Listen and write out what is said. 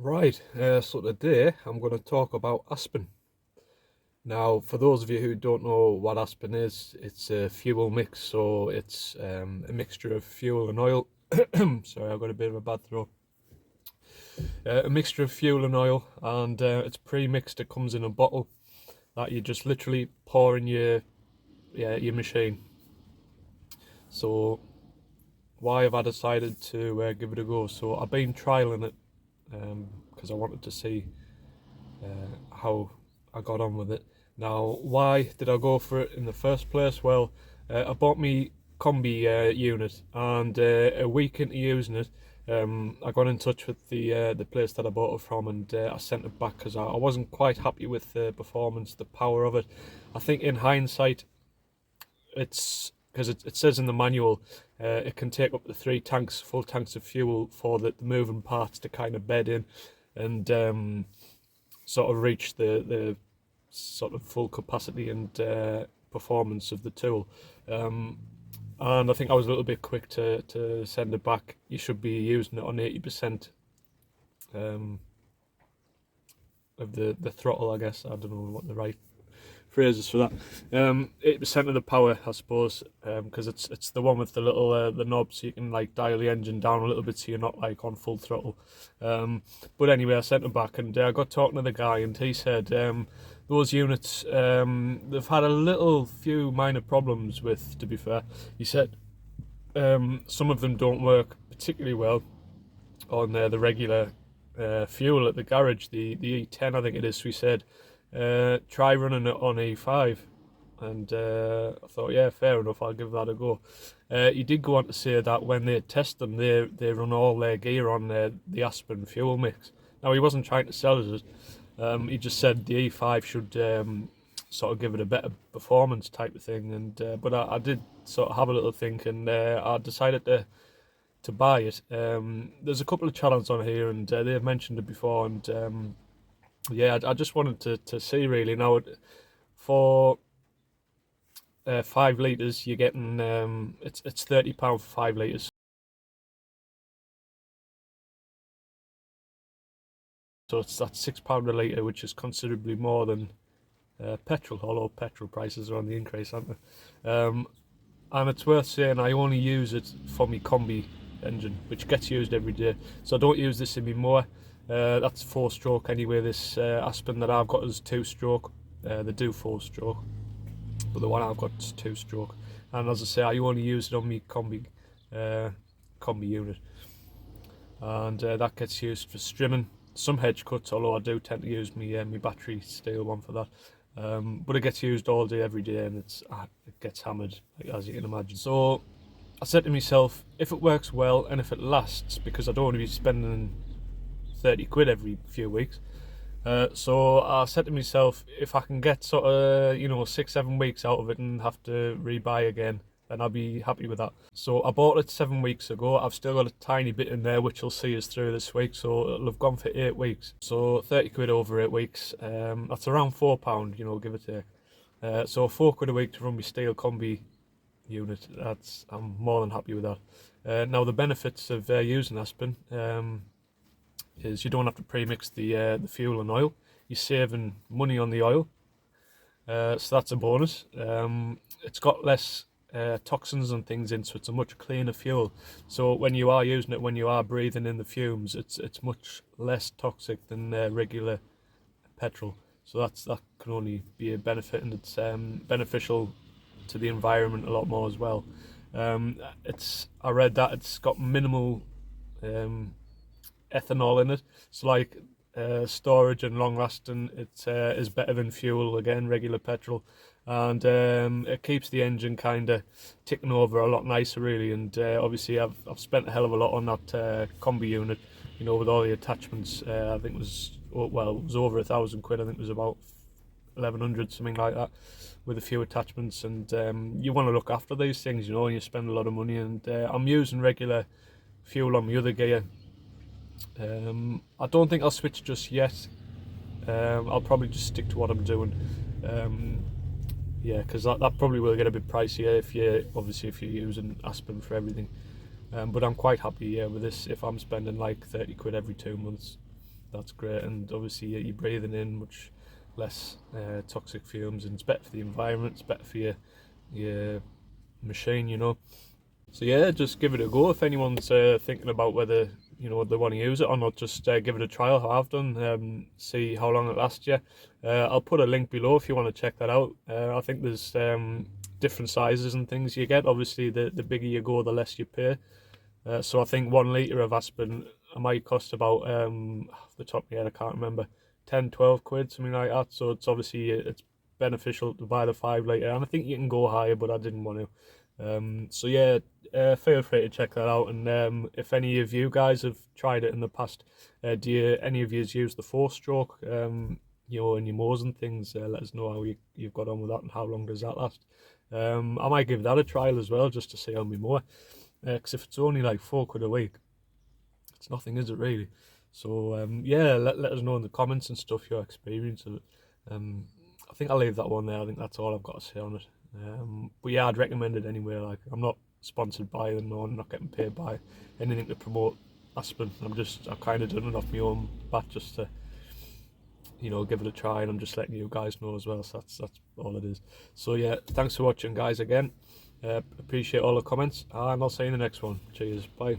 Right, so today I'm going to talk about Aspen. Now, for those of you who don't know what Aspen is, it's a fuel mix, so it's a mixture of fuel and oil. Sorry, I've got a bit of a bad throat. A mixture of fuel and oil, and it's pre-mixed. It comes in a bottle that you just literally pour in your machine. So, why have I decided to give it a go? So, I've been trialing it because I wanted to see how I got on with it. Now, why did I go for it in the first place? Well, I bought me Kombi unit, and a week into using it, I got in touch with the place that I bought it from, and I sent it back because I wasn't quite happy with the performance, the power of it. I think in hindsight, it's because it says in the manual it can take up to full tanks of fuel for the moving parts to kind of bed in and sort of reach the sort of full capacity and performance of the tool. And I think I was a little bit quick to send it back. You should be using it on 80% of the throttle, I guess. I don't know what the right phrase is for that. 80% of the power, I suppose, because it's the one with the little the knob, so you can like dial the engine down a little bit, so you're not like on full throttle. But anyway, I sent it back, and I got talking to the guy, and he said those units they've had a few minor problems with. To be fair, he said some of them don't work particularly well on the regular fuel at the garage, the E10 I think it is. So he said try running it on E5, and I thought, yeah, fair enough, I'll give that a go. He did go on to say that when they test them, they run all their gear on the Aspen fuel mix. Now, he wasn't trying to sell us it. He just said the E5 should sort of give it a better performance type of thing. And but I did sort of have a little think, and I decided to buy it. There's a couple of channels on here, and they've mentioned it before, and yeah, I just wanted to see really. Now, for 5 litres, you're getting it's £30 for 5 litres, so that's £6 a litre, which is considerably more than petrol. Although petrol prices are on the increase, aren't they? And it's worth saying I only use it for my Kombi engine, which gets used every day. So I don't use this in my mower. That's 4-stroke anyway. This Aspen that I've got is 2-stroke. They do 4-stroke, but the one I've got is 2-stroke. And as I say, I only use it on my Kombi unit, and that gets used for strimming, some hedge cuts. Although I do tend to use my battery Stihl one for that. But it gets used all day, every day, and it gets hammered, as you can imagine. So I said to myself, if it works well and if it lasts, because I don't want to be spending 30 quid every few weeks. So I said to myself, if I can get sort of 6-7 weeks out of it and have to rebuy again, then I'll be happy with that. So I bought it 7 weeks ago. I've still got a tiny bit in there which will see us through this week, so it'll have gone for 8 weeks. So 30 quid over 8 weeks, that's around £4, give or take. So 4 quid a week to run my Stihl Kombi unit. I'm more than happy with that. Now, the benefits of using Aspen is you don't have to pre-mix the fuel and oil. You're saving money on the oil, so that's a bonus. It's got less toxins and things in, so it's a much cleaner fuel. So when you are using it, when you are breathing in the fumes, it's much less toxic than regular petrol. So that can only be a benefit, and it's beneficial to the environment a lot more as well. I read that it's got minimal ethanol in it, so like storage and long lasting, it is better than fuel, again, regular petrol, and it keeps the engine kind of ticking over a lot nicer really. And obviously I've spent a hell of a lot on that Kombi unit, with all the attachments. I think it was it was over £1,000 I think it was about 1100, something like that, with a few attachments. And you want to look after these things, and you spend a lot of money. And I'm using regular fuel on my other gear. I don't think I'll switch just yet. I'll probably just stick to what I'm doing. Yeah, because that probably will get a bit pricier if you're using Aspen for everything. But I'm quite happy with this if I'm spending like 30 quid every 2 months. that's great. And obviously you're breathing in much less toxic fumes, and it's better for the environment, it's better for your machine, you know. So yeah, just give it a go if anyone's thinking about whether they want to use it or not. Just give it a trial, how I've done, see how long it lasts you. I'll put a link below if you want to check that out. I think there's different sizes and things you get. Obviously the bigger you go, the less you pay. So I think 1 litre of Aspen might cost about, off the top of my head I can't remember, 10-12 quid, something like that. So it's obviously it's beneficial to buy the 5 litre, and I think you can go higher, but I didn't want to. So yeah, feel free to check that out. And if any of you guys have tried it in the past, any of you use the 4-stroke, in your mows and things, let us know how you've got on with that and how long does that last. I might give that a trial as well, just to see on my mower, because if it's only like 4 quid a week, it's nothing, is it really? So yeah, let us know in the comments and stuff your experience of it. I think I'll leave that one there. I think that's all I've got to say on it. But yeah, I'd recommend it anyway. Like, I'm not sponsored by them, or I'm not getting paid by anything to promote Aspen. I've kind of done it off my own bat, just to give it a try, and I'm just letting you guys know as well. So that's all it is. So yeah, thanks for watching, guys, again. Appreciate all the comments, and I'll see you in the next one. Cheers, bye.